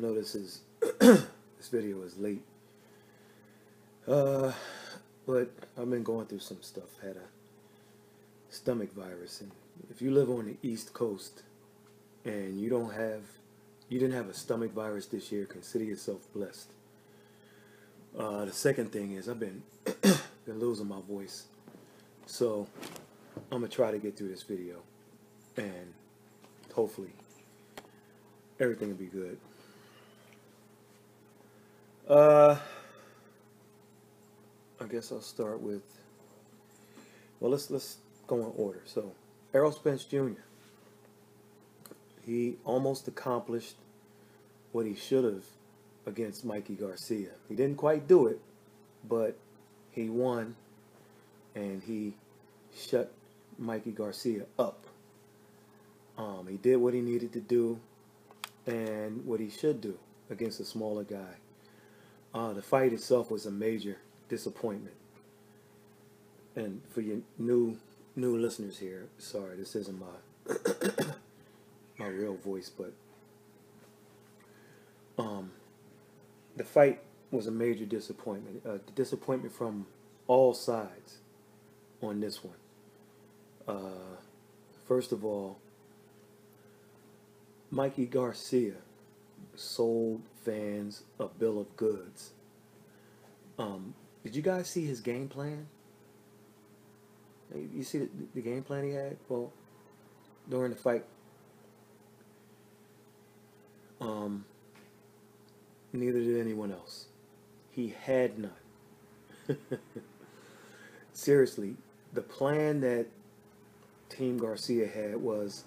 know this is this video is late, but I've been going through some stuff. Had a stomach virus, and if you live on the East Coast and you didn't have a stomach virus this year, consider yourself blessed. The second thing is I've been losing my voice, so I'm gonna try to get through this video, and hopefully everything will be good. I guess I'll start with, well, let's go in order. So, Spence Jr., he almost accomplished what he should have against Mikey Garcia. He didn't quite do it, but he won, and he shut Mikey Garcia up. He did what he needed to do and what he should do against a smaller guy. The fight itself was a major disappointment. And for your new listeners here, sorry, this isn't my my real voice, but the fight was a major disappointment. Disappointment from all sides on this one. First of all, Mikey Garcia sold fans a bill of goods. Did you guys see his game plan? You see the game plan he had? Well, during the fight, neither did anyone else. He had none. Seriously, the plan that Team Garcia had was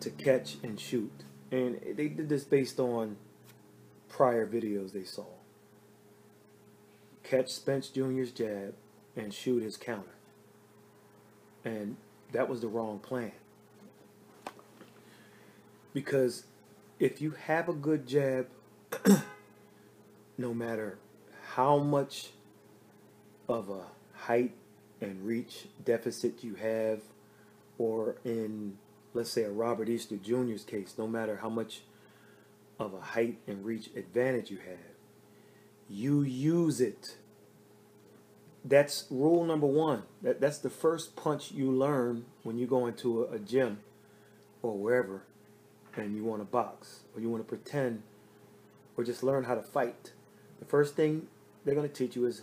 to catch and shoot. And they did this based on prior videos they saw. Catch Spence Jr.'s jab and shoot his counter. And that was the wrong plan. Because if you have a good jab, no matter how much of a height and reach deficit you have, or in, let's say, a Robert Easter Jr.'s case, no matter how much of a height and reach advantage you have, you use it. That's rule number one. That's the first punch you learn when you go into a gym or wherever and you want to box or you want to pretend or just learn how to fight. The first thing they're going to teach you is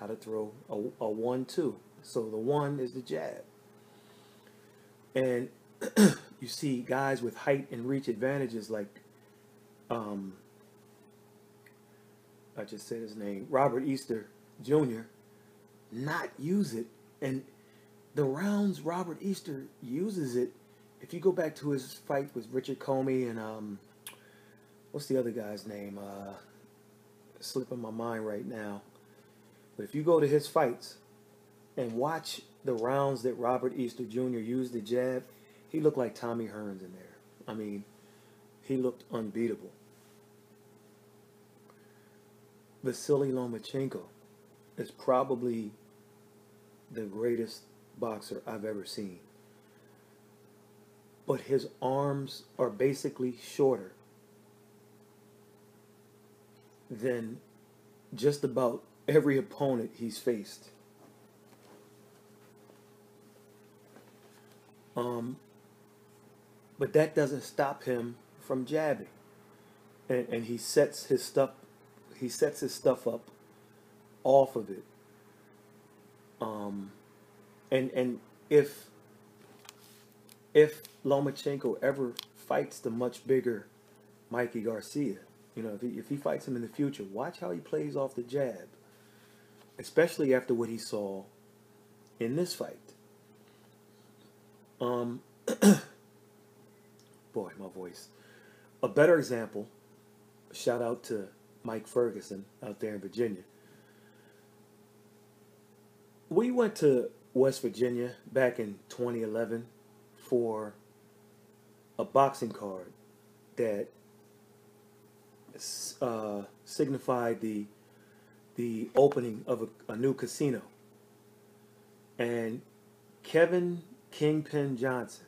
how to throw a 1-2. So the 1 is the jab. And you see guys with height and reach advantages like, I just said his name, Robert Easter Jr., not use it. And the rounds Robert Easter uses it, if you go back to his fight with Richard Comey and what's the other guy's name? Slipping my mind right now. But if you go to his fights and watch the rounds that Robert Easter Jr. used the jab, he looked like Tommy Hearns in there. I mean, he looked unbeatable. Vasily Lomachenko is probably the greatest boxer I've ever seen. But his arms are basically shorter than just about every opponent he's faced. But that doesn't stop him from jabbing. And he sets his stuff up off of it. And if Lomachenko ever fights the much bigger Mikey Garcia, you know, if he fights him in the future, watch how he plays off the jab, especially after what he saw in this fight. Boy, my voice. A better example, shout out to Mike Ferguson out there in Virginia. We went to West Virginia back in 2011 for a boxing card that signified the opening of a new casino. And Kevin Kingpin Johnson,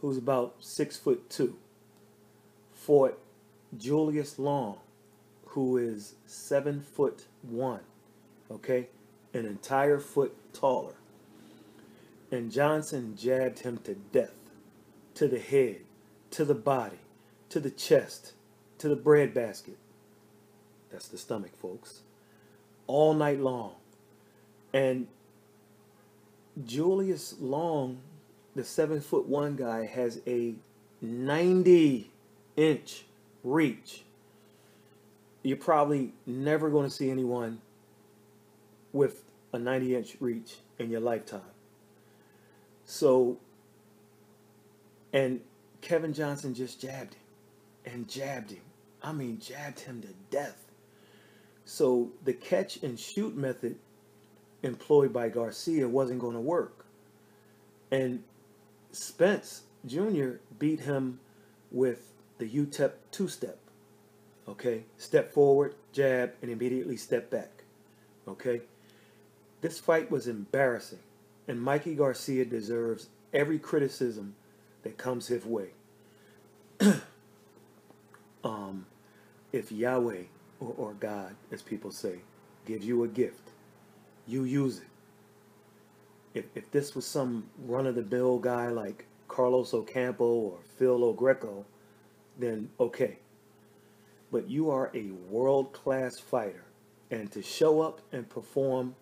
who's about 6'2", fought Julius Long, who is 7'1", okay, an entire foot taller. And Johnson jabbed him to death, to the head, to the body, to the chest, to the breadbasket. That's the stomach, folks. All night long. And Julius Long, the 7'1" guy, has a 90-inch reach. You're probably never going to see anyone with a 90-inch reach in your lifetime. So, and Kevin Johnson just jabbed him and jabbed him. I mean, jabbed him to death. So the catch and shoot method employed by Garcia wasn't going to work. And Spence Jr. beat him with the UTEP two-step. Okay? Step forward, jab, and immediately step back. Okay? This fight was embarrassing. And Mikey Garcia deserves every criticism that comes his way. If Yahweh, or God, as people say, gives you a gift, you use it. If this was some run-of-the-mill guy like Carlos Ocampo or Phil O'Greco, then okay. But you are a world-class fighter, and to show up and perform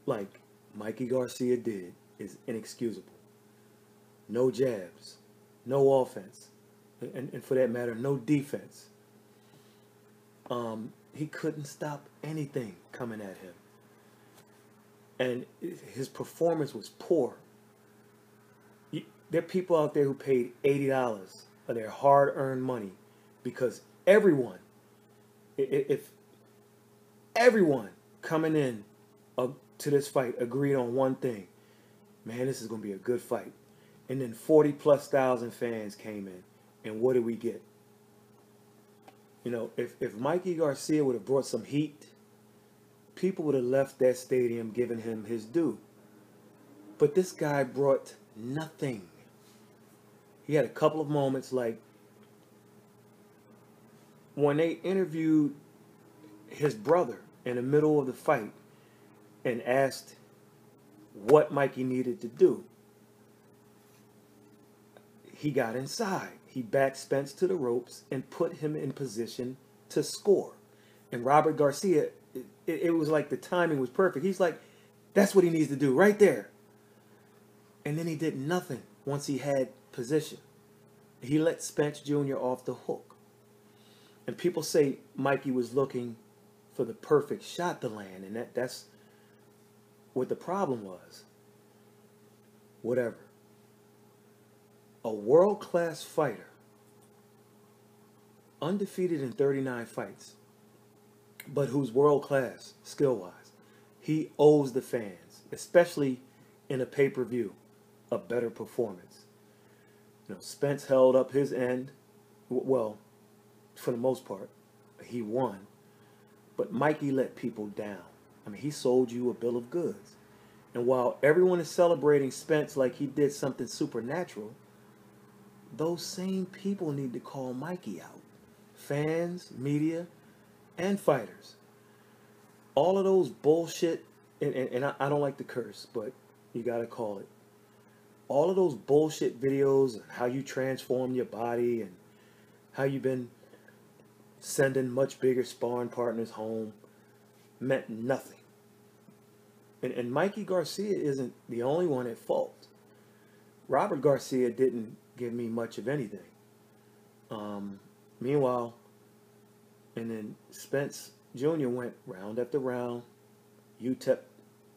like Mikey Garcia did is inexcusable. No jabs, no offense, and for that matter, no defense. He couldn't stop anything coming at him. And his performance was poor. There are people out there who paid $80 of their hard-earned money because everyone, if everyone coming in to this fight agreed on one thing, man, this is going to be a good fight. And then 40,000+ fans came in. And what did we get? You know, if Mikey Garcia would have brought some heat, people would have left that stadium giving him his due. But this guy brought nothing. He had a couple of moments like when they interviewed his brother in the middle of the fight and asked what Mikey needed to do. He got inside. He backed Spence to the ropes and put him in position to score. And Robert Garcia, it was like the timing was perfect. He's like, that's what he needs to do right there. And then he did nothing once he had position. He let Spence Jr. off the hook. And people say Mikey was looking for the perfect shot to land. And that's what the problem was. Whatever. A world-class fighter, undefeated in 39 fights, but who's world-class skill-wise. He owes the fans, especially in a pay-per-view, a better performance. You know, Spence held up his end. Well, for the most part, he won. But Mikey let people down. I mean, he sold you a bill of goods. And while everyone is celebrating Spence like he did something supernatural, those same people need to call Mikey out. Fans, media, and fighters. All of those bullshit, and I don't like to curse, but you got to call it. All of those bullshit videos, how you transform your body and how you've been sending much bigger sparring partners home, meant nothing. And Mikey Garcia isn't the only one at fault. Robert Garcia didn't give me much of anything. Meanwhile, and then Spence Jr. went round after round, UTEP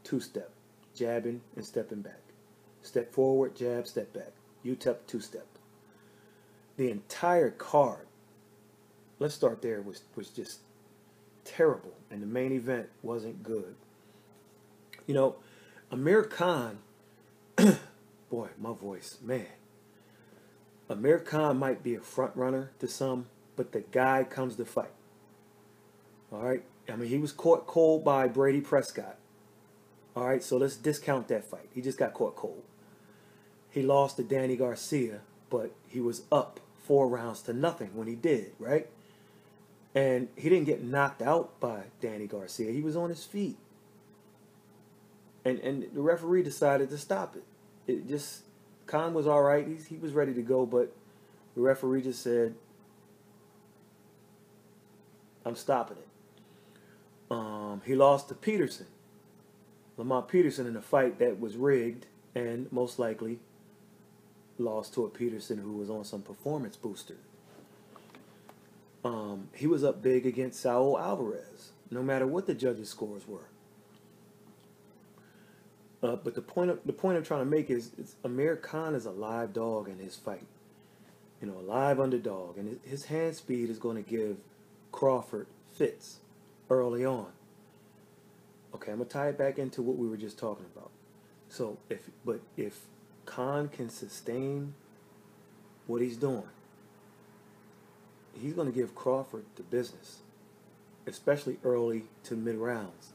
two-step, jabbing and stepping back. Step forward, jab, step back. UTEP two-step. The entire card, let's start there, was just terrible. And the main event wasn't good. You know, Amir Khan, boy, my voice, man. Amir Khan might be a front runner to some, but the guy comes to fight. All right? I mean, he was caught cold by Brady Prescott. All right? So let's discount that fight. He just got caught cold. He lost to Danny Garcia, but he was up 4 rounds to nothing when he did, right? And he didn't get knocked out by Danny Garcia. He was on his feet. And the referee decided to stop it. It just, Khan was all right. He was ready to go, but the referee just said, I'm stopping it. He lost to Peterson. Lamont Peterson in a fight that was rigged and most likely lost to a Peterson who was on some performance booster. He was up big against Saul Alvarez, no matter what the judges' scores were. But the point I'm trying to make is Amir Khan is a live dog in his fight. You know, a live underdog. And his hand speed is going to give Crawford fits early on. Okay, I'm going to tie it back into what we were just talking about. So, if Khan can sustain what he's doing, he's going to give Crawford the business, especially early to mid-rounds.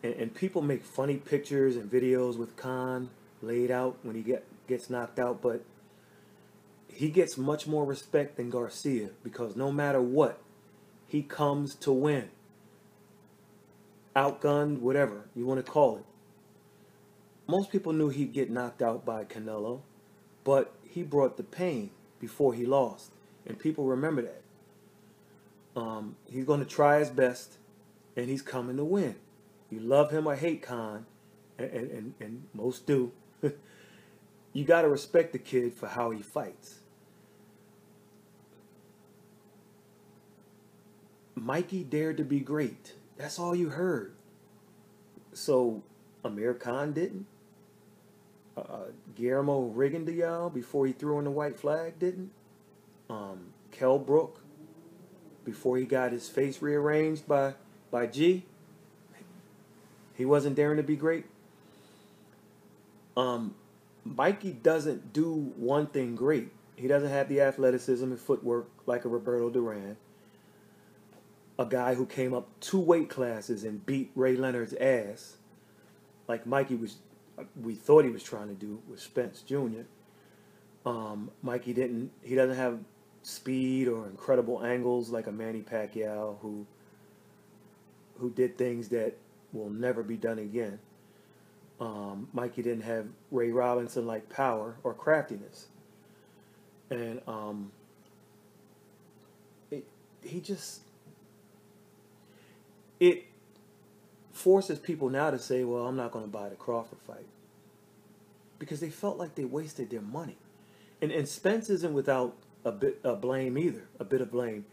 And people make funny pictures and videos with Khan laid out when he gets knocked out, but he gets much more respect than Garcia because no matter what, he comes to win. Outgunned, whatever you want to call it. Most people knew he'd get knocked out by Canelo, but he brought the pain before he lost, and people remember that. He's going to try his best, and he's coming to win. You love him or hate Khan, and most do. You got to respect the kid for how he fights. Mikey dared to be great. That's all you heard. So Amir Khan didn't. Guillermo Rigondeaux, before he threw in the white flag, didn't. Kell Brook, before he got his face rearranged by G, he wasn't daring to be great. Mikey doesn't do one thing great. He doesn't have the athleticism and footwork like a Roberto Duran. A guy who came up 2 weight classes and beat Ray Leonard's ass, like we thought he was trying to do with Spence Jr. Mikey didn't. He doesn't have speed or incredible angles like a Manny Pacquiao who did things that will never be done again. Mikey didn't have Ray Robinson like power or craftiness, and it forces people now to say, well, I'm not going to buy the Crawford fight. Because they felt like they wasted their money. And Spence isn't without a bit of blame either, a bit of blame.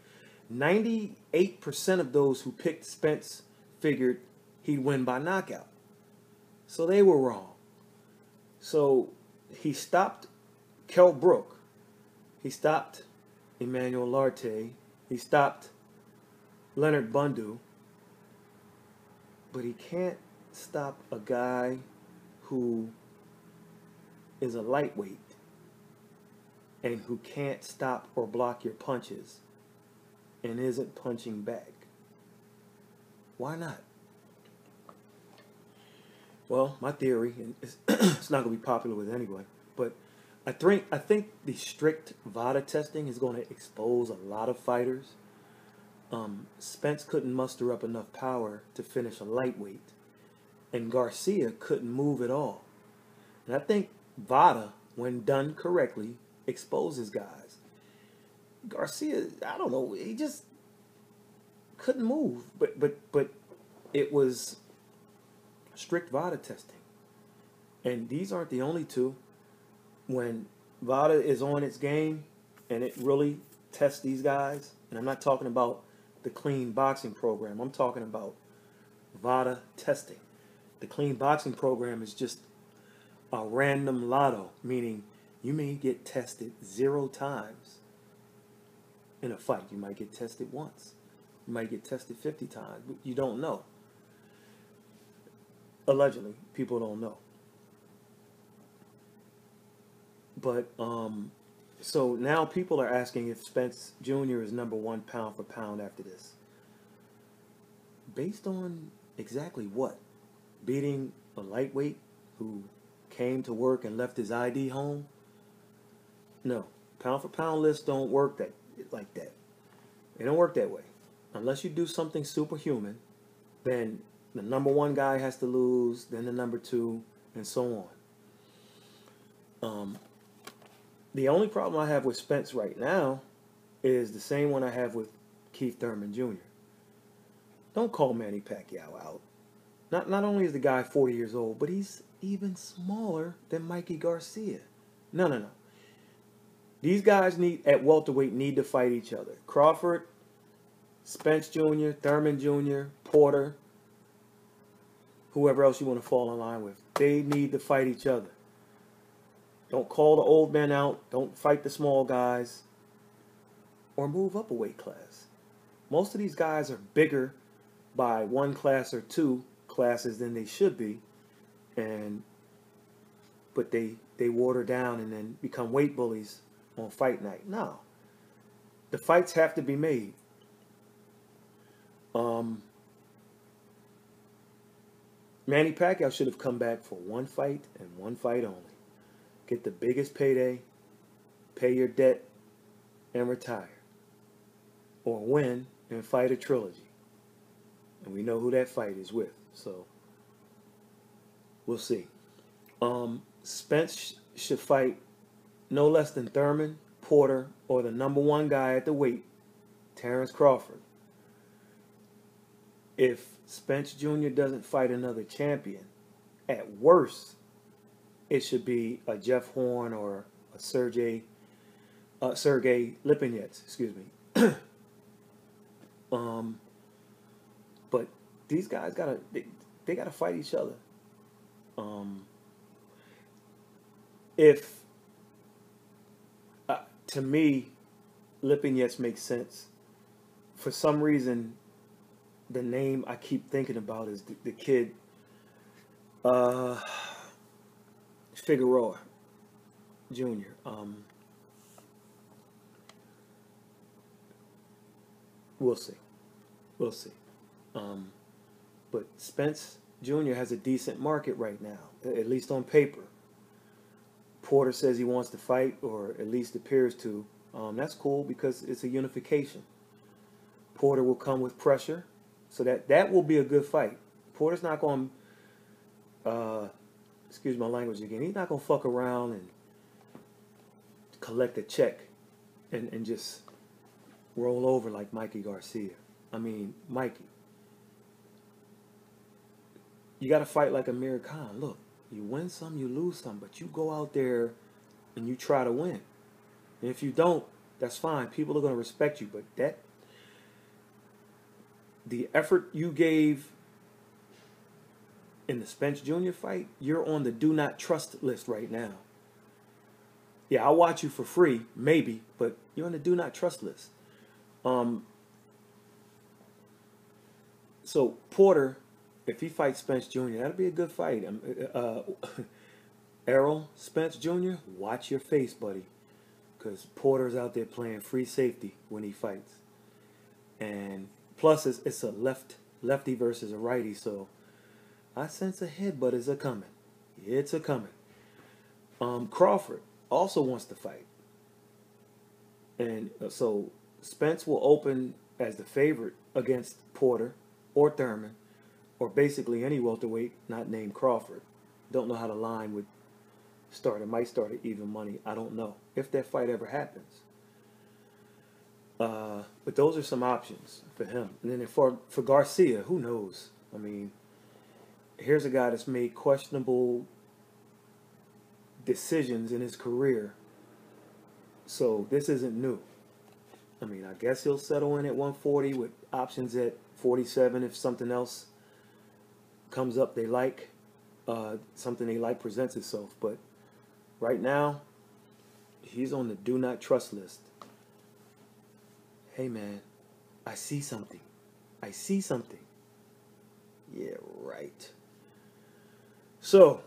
98% of those who picked Spence figured he'd win by knockout. So they were wrong. So he stopped Kell Brook. He stopped Emmanuel Larte. He stopped Leonard Bundu. But he can't stop a guy who is a lightweight and who can't stop or block your punches and isn't punching back. Why not? Well, my theory, and it's not going to be popular with anybody, but I think the strict VADA testing is going to expose a lot of fighters. Spence couldn't muster up enough power to finish a lightweight, and Garcia couldn't move at all. And I think VADA, when done correctly, exposes guys. Garcia, I don't know, he just couldn't move, but it was strict VADA testing, and these aren't the only two. When VADA is on its game and it really tests these guys, and I'm not talking about the clean boxing program. I'm talking about VADA testing. The clean boxing program is just a random lotto, meaning you may get tested 0 times in a fight. You might get tested once. You might get tested 50 times, but you don't know. Allegedly, people don't know. But so now people are asking if Spence Jr. is #1 pound for pound after this. Based on exactly what? Beating a lightweight who came to work and left his ID home? No. Pound for pound lists don't work like that. They don't work that way. unless you do something superhuman, then the number one guy has to lose, then the number two, and so on. The only problem I have with Spence right now is the same one I have with Keith Thurman Jr. Don't call Manny Pacquiao out. Not only is the guy 40 years old, but he's even smaller than Mikey Garcia. No. These guys at welterweight need to fight each other. Crawford, Spence Jr., Thurman Jr., Porter, whoever else you want to fall in line with. They need to fight each other. Don't call the old men out. Don't fight the small guys. Or move up a weight class. Most of these guys are bigger by one class or two classes than they should be. But they water down and then become weight bullies on fight night. No. The fights have to be made. Manny Pacquiao should have come back for one fight and one fight only. Get the biggest payday, pay your debt, and retire. Or win and fight a trilogy. And we know who that fight is with. So, we'll see. Spence should fight no less than Thurman, Porter, or the number one guy at the weight, Terrence Crawford. If Spence Jr. doesn't fight another champion, at worst, it should be a Jeff Horn or a Sergey Lipinets, excuse me. But these guys they gotta fight each other. To me, Lipinets makes sense. For some reason, the name I keep thinking about is the kid Figueroa Jr. We'll see. But Spence Jr. has a decent market right now, at least on paper. Porter says he wants to fight, or at least appears to. That's cool because it's a unification. Porter will come with pressure, so that will be a good fight. Porter's not going to, excuse my language again, he's not going to fuck around and collect a check and just roll over like Mikey Garcia. I mean, Mikey, you got to fight like Amir Khan. Look, you win some, you lose some, but you go out there and you try to win. And if you don't, that's fine. People are going to respect you, but the effort you gave in the Spence Jr. fight, you're on the do not trust list right now. Yeah, I'll watch you for free, maybe, but you're on the do not trust list. So Porter, if he fights Spence Jr., that'll be a good fight. Errol Spence Jr., watch your face, buddy, because Porter's out there playing free safety when he fights. And plus, it's a lefty versus a righty, so I sense a headbutt is a coming. It's a coming. Crawford also wants to fight, and so Spence will open as the favorite against Porter or Thurman, or basically any welterweight not named Crawford. Don't know how the line would start. It might start at even money. I don't know if that fight ever happens. But those are some options for him. And then for Garcia, who knows? I mean, here's a guy that's made questionable decisions in his career. So this isn't new. I mean, I guess he'll settle in at 140 with options at 47 if something else comes up they like, something they like presents itself. But right now, he's on the do not trust list. Hey man, I see something. I see something. Yeah, right. So,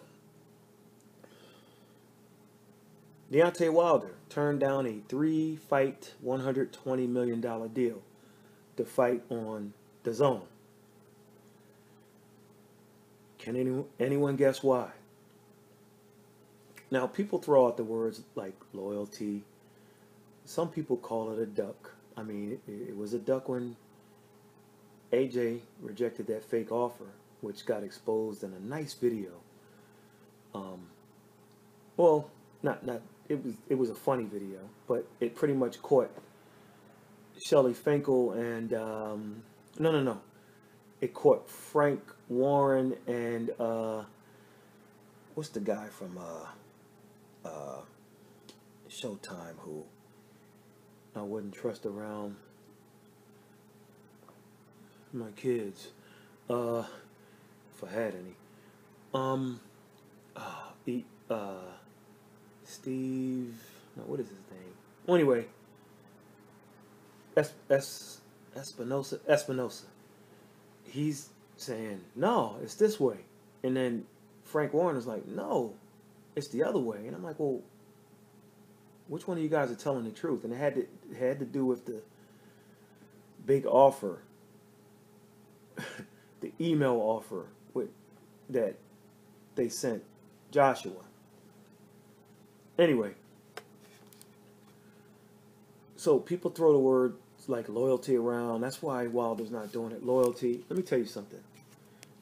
Deontay Wilder turned down a 3-fight, $120 million deal to fight on DAZN. Can anyone guess why? Now, people throw out the words like loyalty. Some people call it a duck. I mean, it was a duck when AJ rejected that fake offer, which got exposed in a nice video. Um, well, not it was a funny video, but it pretty much caught Shelly Finkel and no, it caught Frank Warren and what's the guy from uh, Showtime who I wouldn't trust around my kids, if I had any. Um, the Steve. No, what is his name? Well, anyway, Espinosa. He's saying no, it's this way, and then Frank Warren is like, no, it's the other way, and I'm like, well, which one of you guys are telling the truth? And it had to do with the big offer, the email offer that they sent Joshua. Anyway, so people throw the word like loyalty around. That's why Wilder's not doing it. Loyalty. Let me tell you something.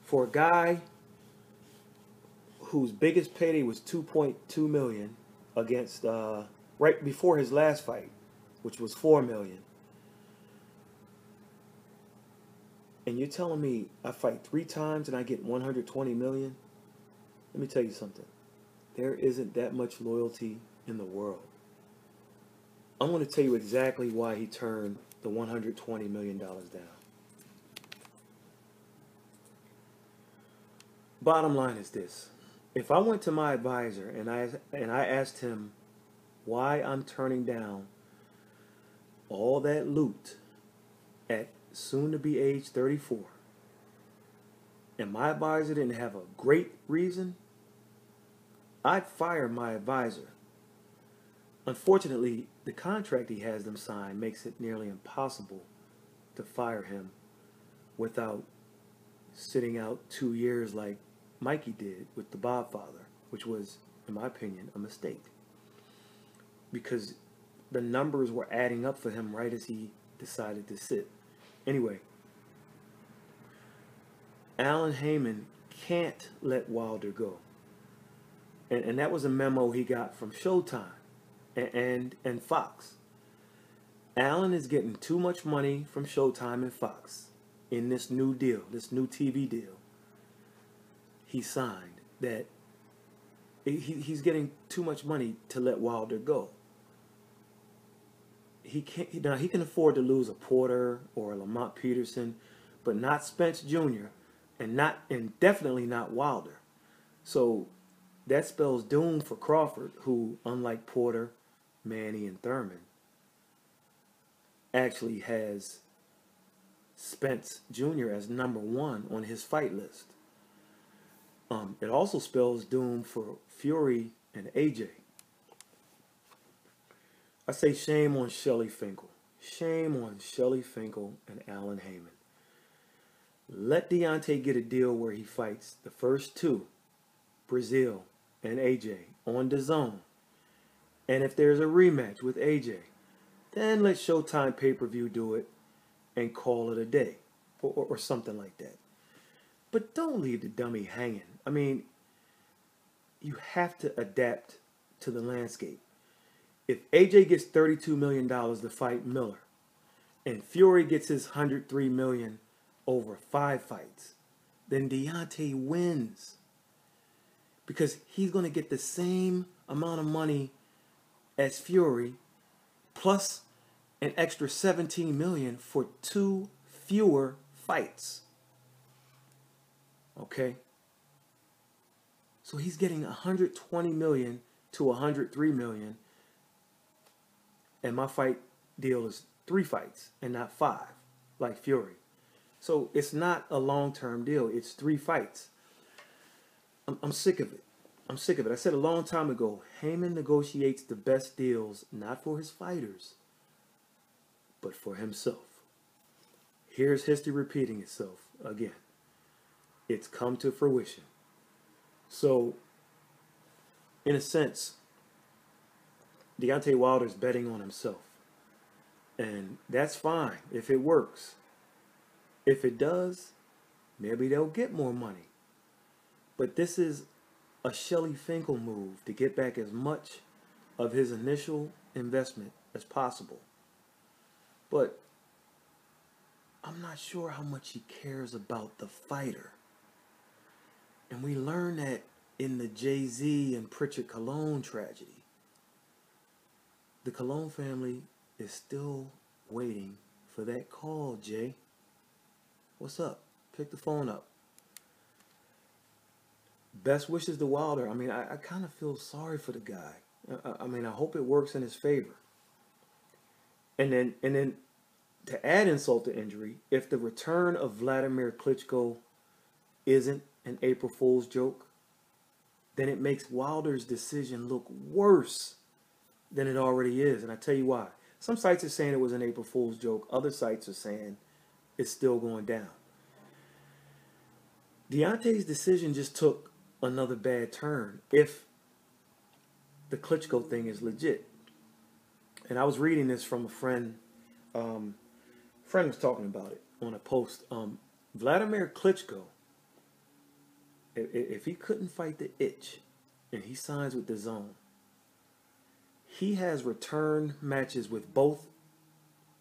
For a guy whose biggest payday was $2.2 million against right before his last fight, which was $4 million, and you're telling me I fight 3 times and I get $120 million? Let me tell you something. There isn't that much loyalty in the world. I'm going to tell you exactly why he turned the $120 million down. Bottom line is this. If I went to my advisor and I asked him why I'm turning down all that loot at soon to be age 34, and my advisor didn't have a great reason, I'd fire my advisor. Unfortunately, the contract he has them sign makes it nearly impossible to fire him without sitting out 2 years like Mikey did with the Bobfather, which was, in my opinion, a mistake. Because the numbers were adding up for him right as he decided to sit. Anyway, Alan Heyman can't let Wilder go. And that was a memo he got from Showtime and Fox. Alan is getting too much money from Showtime and Fox in this new deal, this new TV deal he signed, that he's getting too much money to let Wilder go. He can't. Now he can afford to lose a Porter or a Lamont Peterson, but not Spence Jr. and definitely not Wilder. So that spells doom for Crawford, who, unlike Porter, Manny, and Thurman, actually has Spence Jr. as #1 on his fight list. It also spells doom for Fury and AJ. I say shame on Shelly Finkel. Shame on Shelly Finkel and Alan Heyman. Let Deontay get a deal where he fights the first 2, Brazil and AJ, on DAZN. And if there's a rematch with AJ, then let Showtime pay-per-view do it and call it a day, or something like that. But don't leave the dummy hanging. I mean, you have to adapt to the landscape. If AJ gets $32 million to fight Miller, and Fury gets his $103 million over 5 fights, then Deontay wins. Because he's going to get the same amount of money as Fury, plus an extra $17 million for 2 fewer fights. Okay? So he's getting $120 million to $103 million, and my fight deal is 3 fights and not 5, like Fury. So it's not a long-term deal. It's 3 fights. I'm sick of it. I'm sick of it. I said a long time ago, Heyman negotiates the best deals not for his fighters, but for himself. Here's history repeating itself again. It's come to fruition. So, in a sense, Deontay Wilder's betting on himself. And that's fine if it works. If it does, maybe they'll get more money. But this is a Shelly Finkel move to get back as much of his initial investment as possible. But I'm not sure how much he cares about the fighter. And we learned that in the Jay-Z and Pritchard Colon tragedy. The Colon family is still waiting for that call, Jay. What's up? Pick the phone up. Best wishes to Wilder. I mean, I kind of feel sorry for the guy. I mean, I hope it works in his favor. And then to add insult to injury, if the return of Vladimir Klitschko isn't an April Fool's joke, then it makes Wilder's decision look worse than it already is. And I tell you why. Some sites are saying it was an April Fool's joke. Other sites are saying it's still going down. Deontay's decision just took another bad turn if the Klitschko thing is legit. And I was reading this from a friend. Friend was talking about it on a post. Vladimir Klitschko, if he couldn't fight the itch and he signs with the Zone, he has return matches with both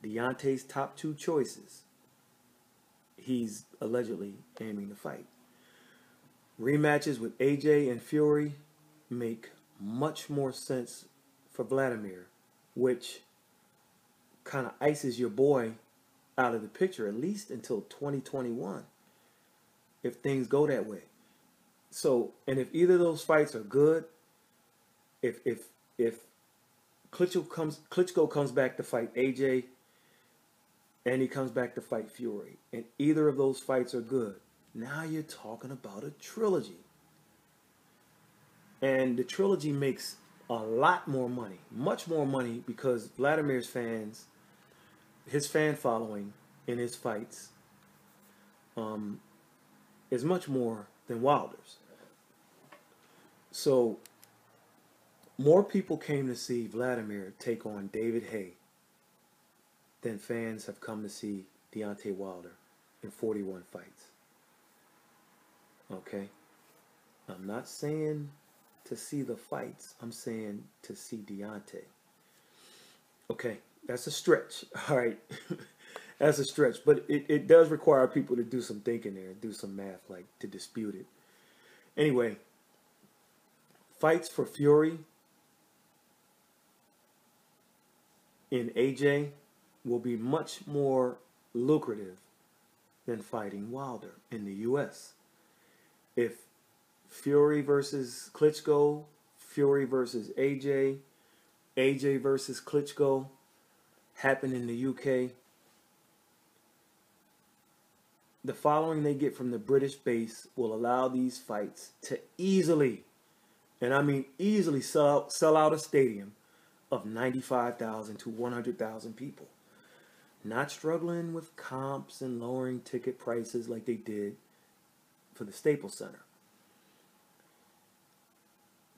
Deontay's top two choices he's allegedly aiming to fight. Rematches with AJ and Fury make much more sense for Vladimir, which kind of ices your boy out of the picture, at least until 2021, if things go that way. So, and if either of those fights are good, if Klitschko comes back to fight AJ, and he comes back to fight Fury, and either of those fights are good, now you're talking about a trilogy. And the trilogy makes a lot more money, much more money, because Vladimir's fans, his fan following in his fights, is much more than Wilder's. So more people came to see Vladimir take on David Haye than fans have come to see Deontay Wilder in 41 fights. Okay? I'm not saying to see the fights. I'm saying to see Deontay. Okay, that's a stretch. All right. That's a stretch. But it does require people to do some thinking there, do some math, like to dispute it. Anyway, fights for Fury in AJ will be much more lucrative than fighting Wilder in the U.S. If Fury versus Klitschko, Fury versus AJ, AJ versus Klitschko happen in the UK, the following they get from the British base will allow these fights to easily, and I mean easily, sell out a stadium of 95,000 to 100,000 people. Not struggling with comps and lowering ticket prices like they did for the Staples Center.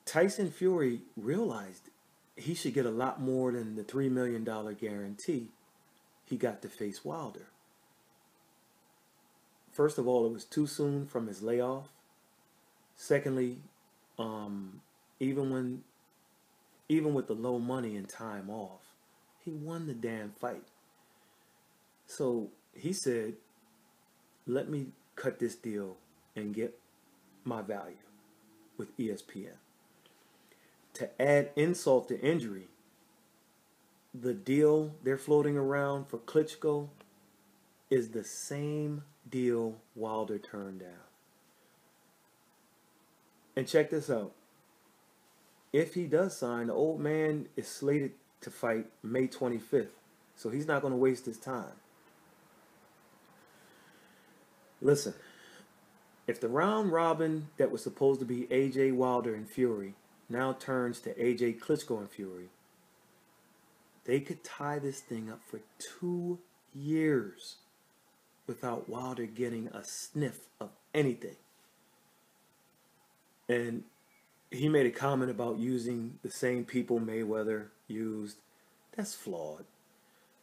Tyson Fury realized he should get a lot more than the $3 million guarantee he got to face Wilder. First of all, it was too soon from his layoff. Secondly, even with the low money and time off, he won the damn fight. So he said, let me cut this deal and get my value with ESPN. To add insult to injury, the deal they're floating around for Klitschko is the same deal Wilder turned down. And check this out. If he does sign, the old man is slated to fight May 25th. So he's not going to waste his time. Listen, if the round robin that was supposed to be AJ Wilder and Fury now turns to AJ Klitschko and Fury, they could tie this thing up for 2 years without Wilder getting a sniff of anything. And he made a comment about using the same people Mayweather used. That's flawed.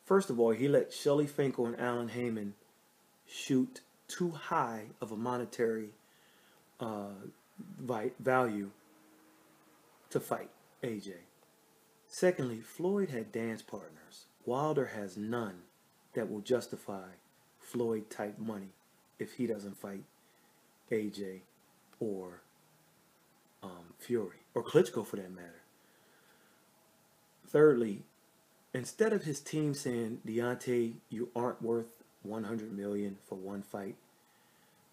First of all, he let Shelly Finkel and Alan Heyman shoot too high of a monetary uh, value to fight AJ. Secondly, Floyd had dance partners. Wilder has none that will justify Floyd type money if he doesn't fight AJ or Fury, or Klitschko for that matter. Thirdly, instead of his team saying, Deontay, you aren't worth $100 million for one fight,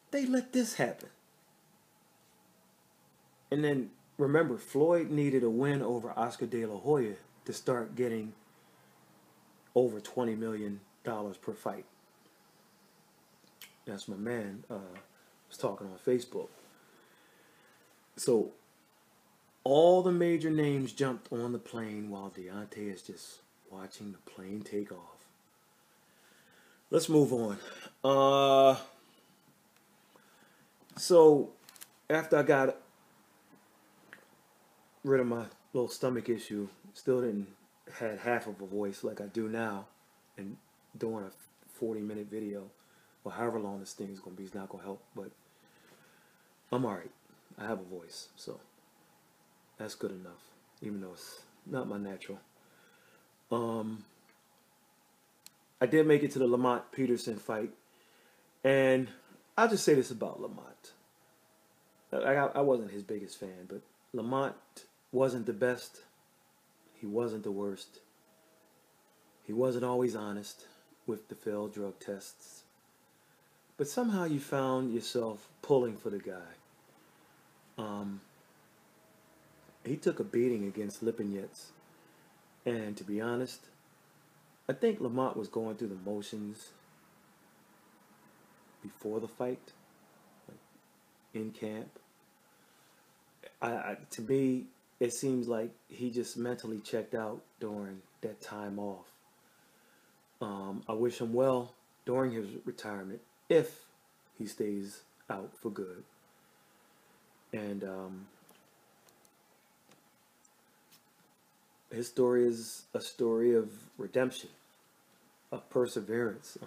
they let this happen. And then remember, Floyd needed a win over Oscar De La Hoya to start getting over $20 million per fight. That's my man was talking on Facebook. So all the major names jumped on the plane while Deontay is just watching the plane take off. Let's move on. So after I got rid of my little stomach issue, still didn't had half of a voice like I do now, and doing a 40-minute video, or however long this thing is going to be, is not going to help, but I'm alright. I have a voice, so that's good enough, even though it's not my natural. I did make it to the Lamont Peterson fight, and I'll just say this about Lamont. I wasn't his biggest fan, but Lamont wasn't the best. He wasn't the worst. He wasn't always honest with the failed drug tests. But somehow you found yourself pulling for the guy. He took a beating against Lipinets. And to be honest, I think Lamont was going through the motions before the fight, like in camp. To me, it seems like he just mentally checked out during that time off. I wish him well during his retirement, if he stays out for good. And his story is a story of redemption, of perseverance.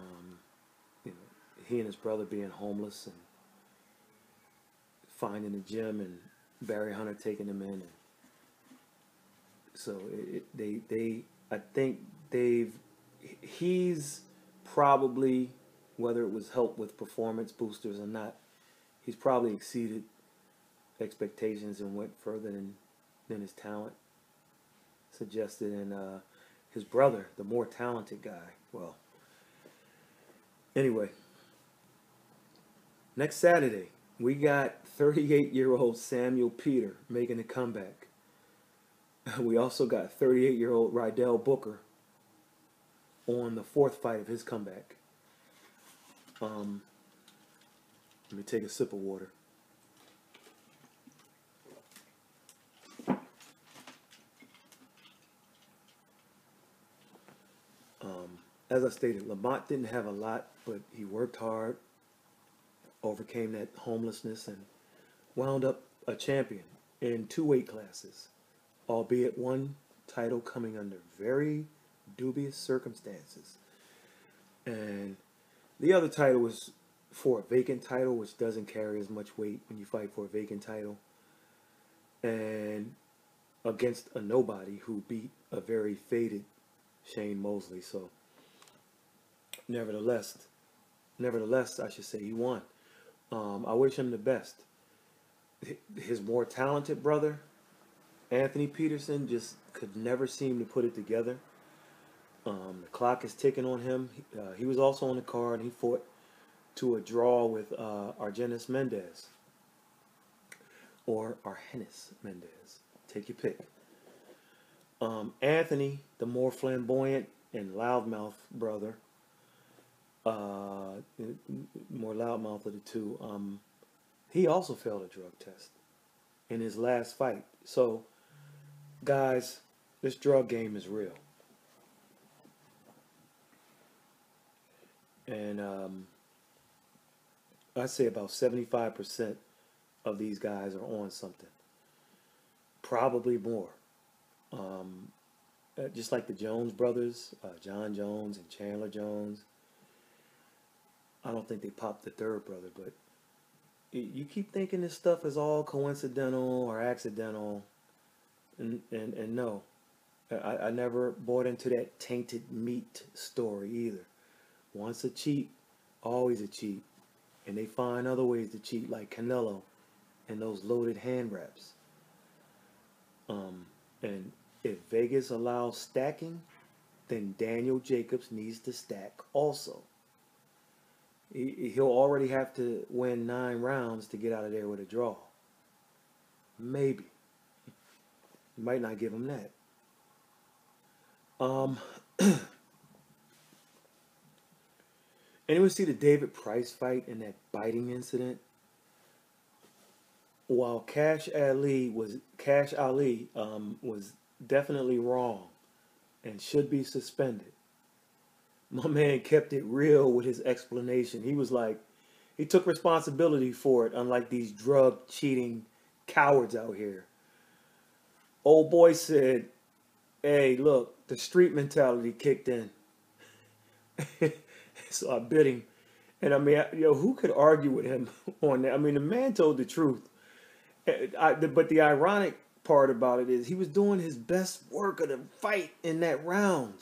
You know, he and his brother being homeless and finding a gym, and Barry Hunter taking him in. And so I think he's probably, whether it was help with performance boosters or not, he's probably exceeded expectations and went further than his talent suggested. And his brother, the more talented guy, well, anyway, next Saturday we got 38-year-old Samuel Peter making a comeback. We also got 38-year-old Rydell Booker on the fourth fight of his comeback. Let me take a sip of water. As I stated, Lamont didn't have a lot, but he worked hard, overcame that homelessness, and wound up a champion in 2 weight classes, albeit one title coming under very dubious circumstances. And the other title was for a vacant title, which doesn't carry as much weight when you fight for a vacant title, and against a nobody who beat a very faded Shane Mosley. So nevertheless, I should say, he won. I wish him the best. His more talented brother, Anthony Peterson, just could never seem to put it together. The clock is ticking on him. He was also on the card, and he fought to a draw with Argenis Mendez, or Argenis Mendez. Take your pick. Anthony, the more flamboyant and loudmouth brother, more loudmouth of the two, he also failed a drug test in his last fight. So, guys, this drug game is real. And I'd say about 75% of these guys are on something. Probably more. Just like the Jones brothers, John Jones and Chandler Jones. I don't think they popped the third brother, but you keep thinking this stuff is all coincidental or accidental, and no, I never bought into that tainted meat story either. Once a cheat, always a cheat, and they find other ways to cheat, like Canelo and those loaded hand wraps. And if Vegas allows stacking, then Daniel Jacobs needs to stack also. He'll already have to win 9 rounds to get out of there with a draw. Maybe. Might not give him that. Anyone see the David Price fight and that biting incident? While Cash Ali was definitely wrong and should be suspended, my man kept it real with his explanation. He was like, he took responsibility for it, unlike these drug cheating cowards out here. Old boy said, "Hey, look, the street mentality kicked in." So I bit him. And I mean, who could argue with him on that? I mean, the man told the truth. But the ironic part about it is he was doing his best work of the fight in that round.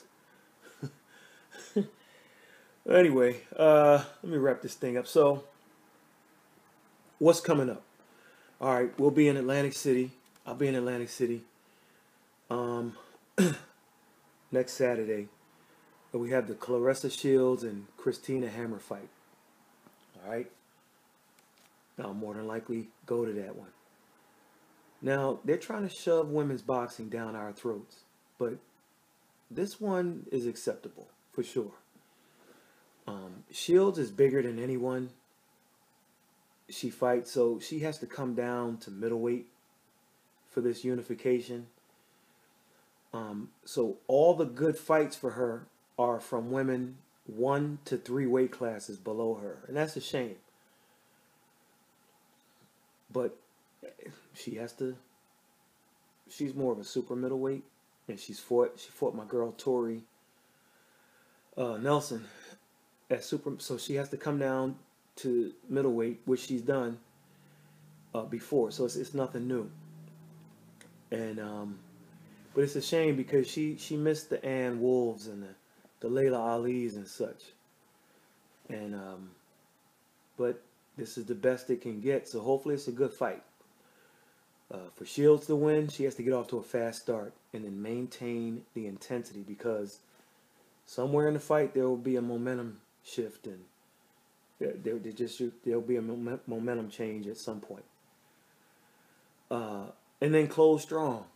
Anyway, let me wrap this thing up. So, what's coming up? All right, we'll be in Atlantic City. I'll be in Atlantic City next Saturday. We have the Claressa Shields and Christina Hammer fight. All right. I'll more than likely go to that one. Now, they're trying to shove women's boxing down our throats, but this one is acceptable for sure. Shields is bigger than anyone she fights, so she has to come down to middleweight for this unification. So all the good fights for her are from women 1 to 3 weight classes below her, and that's a shame. But she has to. She's more of a super middleweight, and she fought my girl Tori Nelson at super. So she has to come down to middleweight, which she's done before. So it's nothing new. And but it's a shame because she missed the Ann Wolves and the Layla Ali's and such. And but this is the best it can get. So hopefully it's a good fight. For Shields to win, she has to get off to a fast start and then maintain the intensity, because somewhere in the fight there will be a momentum shift, and there'll be a momentum change at some point. And then close strong.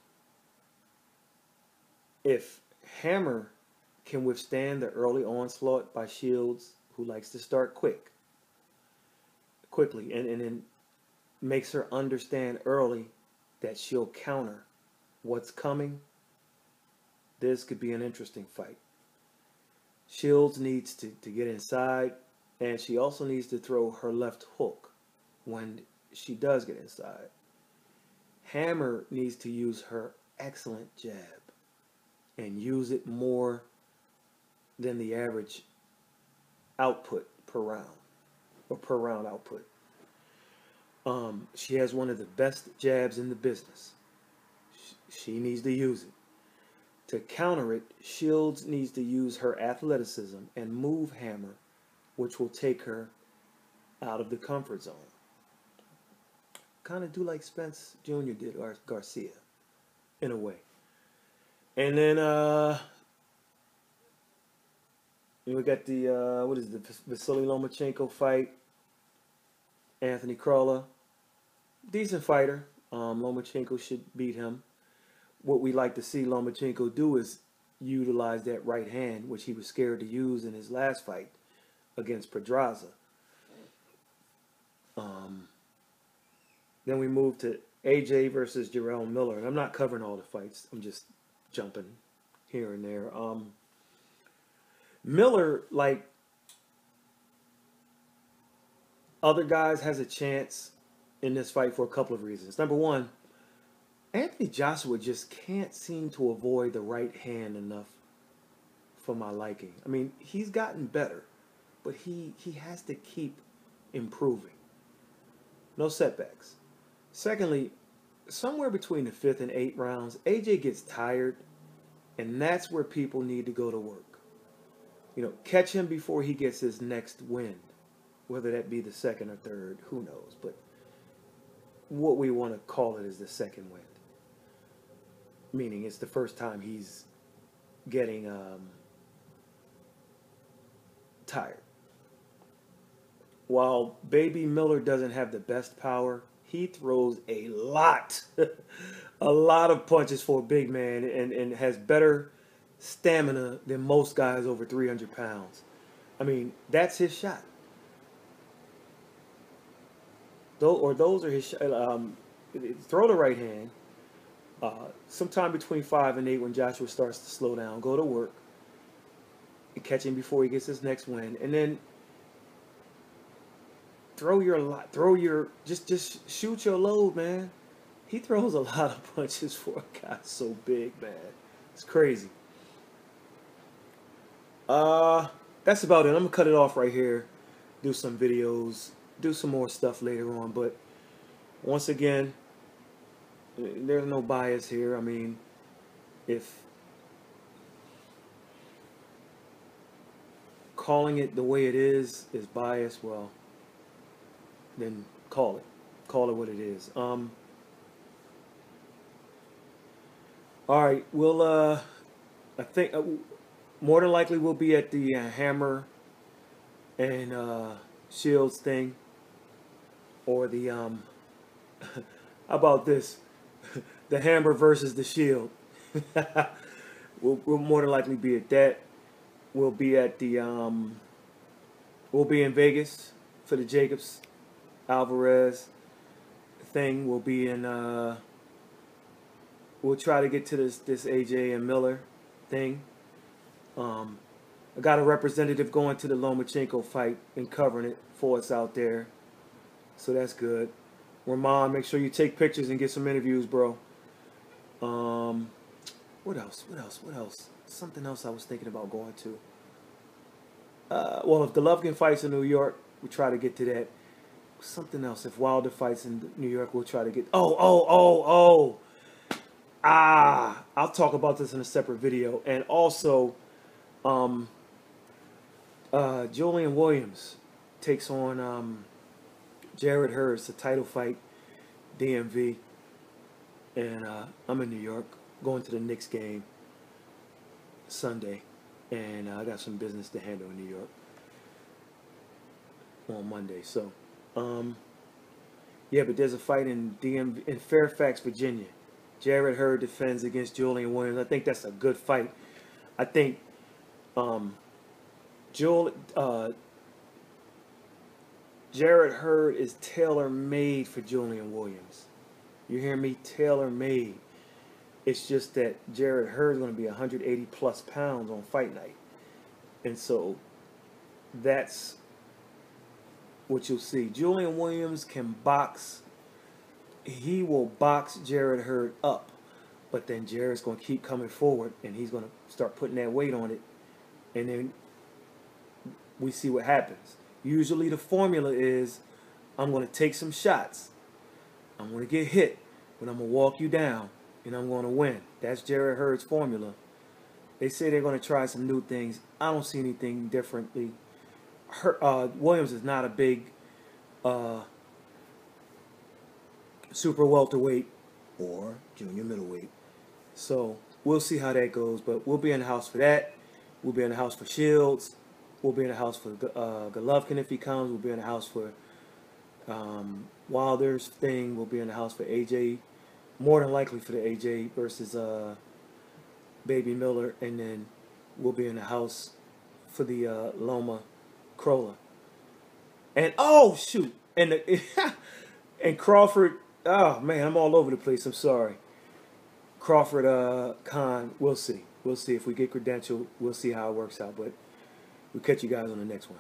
If Hammer can withstand the early onslaught by Shields, who likes to start quickly, and then makes her understand early that she'll counter what's coming, this could be an interesting fight. Shields needs to get inside, and she also needs to throw her left hook when she does get inside. Hammer needs to use her excellent jab and use it more than the average output per round, or per round output. She has one of the best jabs in the business. She needs to use it. To counter it, Shields needs to use her athleticism and move Hammer, which will take her out of the comfort zone. Kind of do like Spence Jr. did, or Garcia, in a way. And then we got the Vasily Lomachenko fight. Anthony Crawler, decent fighter. Lomachenko should beat him. What we like to see Lomachenko do is utilize that right hand, which he was scared to use in his last fight against Pedraza. Then we move to AJ versus Jarrell Miller. And I'm not covering all the fights. I'm just jumping here and there. Miller, like other guys, has a chance in this fight for a couple of reasons. Number one, Anthony Joshua just can't seem to avoid the right hand enough for my liking. I mean, he's gotten better, but he has to keep improving. No setbacks. Secondly, somewhere between the 5th and 8th rounds, AJ gets tired, and that's where people need to go to work. You know, catch him before he gets his next wind, whether that be the second or third, who knows. But what we want to call it is the second wind, meaning it's the first time he's getting tired. While Baby Miller doesn't have the best power, he throws a lot, a lot of punches for a big man, and has better stamina than most guys over 300 pounds. I mean, that's his shot. Those are his throw the right hand. Sometime between 5 and 8, when Joshua starts to slow down, go to work. And catch him before he gets his next win, and then just shoot your load, man. He throws a lot of punches for a guy so big, man. It's crazy. That's about it. I'm gonna cut it off right here. Do some videos, do some more stuff later on. But once again, there's no bias here. I mean, if calling it the way it is bias, well, then call it what it is. All right, we'll I think more than likely we'll be at the Hammer and Shields thing, or the how about this, the Hammer versus the Shield. we'll more than likely be at that. We'll be at the we'll be in Vegas for the Jacobs Alvarez thing. We'll be in we'll try to get to this AJ and Miller thing. I got a representative going to the Lomachenko fight and covering it for us out there, so that's good. Ramon, make sure you take pictures and get some interviews, bro. What else? Something else I was thinking about going to. Well, if Golovkin fights in New York, we'll try to get to that. Something else. If Wilder fights in New York, we'll try to get... I'll talk about this in a separate video. And also, Julian Williams takes on Jared Hurd. It's a title fight, DMV. And I'm in New York, going to the Knicks game Sunday. And I got some business to handle in New York on Monday. So, yeah, but there's a fight in Fairfax, Virginia. Jared Hurd defends against Julian Williams. I think that's a good fight. I think Jared Hurd is tailor-made for Julian Williams. You hear me? Tailor-made. It's just that Jared Hurd is going to be 180 plus pounds on fight night. And so that's what you'll see. Julian Williams can box. He will box Jared Hurd up. But then Jared's going to keep coming forward, and he's going to start putting that weight on it. And then we see what happens. Usually the formula is, I'm going to take some shots. I'm going to get hit, but I'm going to walk you down, and I'm going to win. That's Jared Hurd's formula. They say they're going to try some new things. I don't see anything differently. Williams is not a big super welterweight or junior middleweight. So we'll see how that goes. But we'll be in the house for that. We'll be in the house for Shields. We'll be in the house for Golovkin if he comes. We'll be in the house for Wilder's thing. We'll be in the house for AJ. More than likely for the AJ versus Baby Miller. And then we'll be in the house for the Loma Crolla. And oh shoot. And and Crawford. Oh man, I'm all over the place. I'm sorry. Crawford Khan. We'll see. We'll see if we get credentialed. We'll see how it works out. But we'll catch you guys on the next one.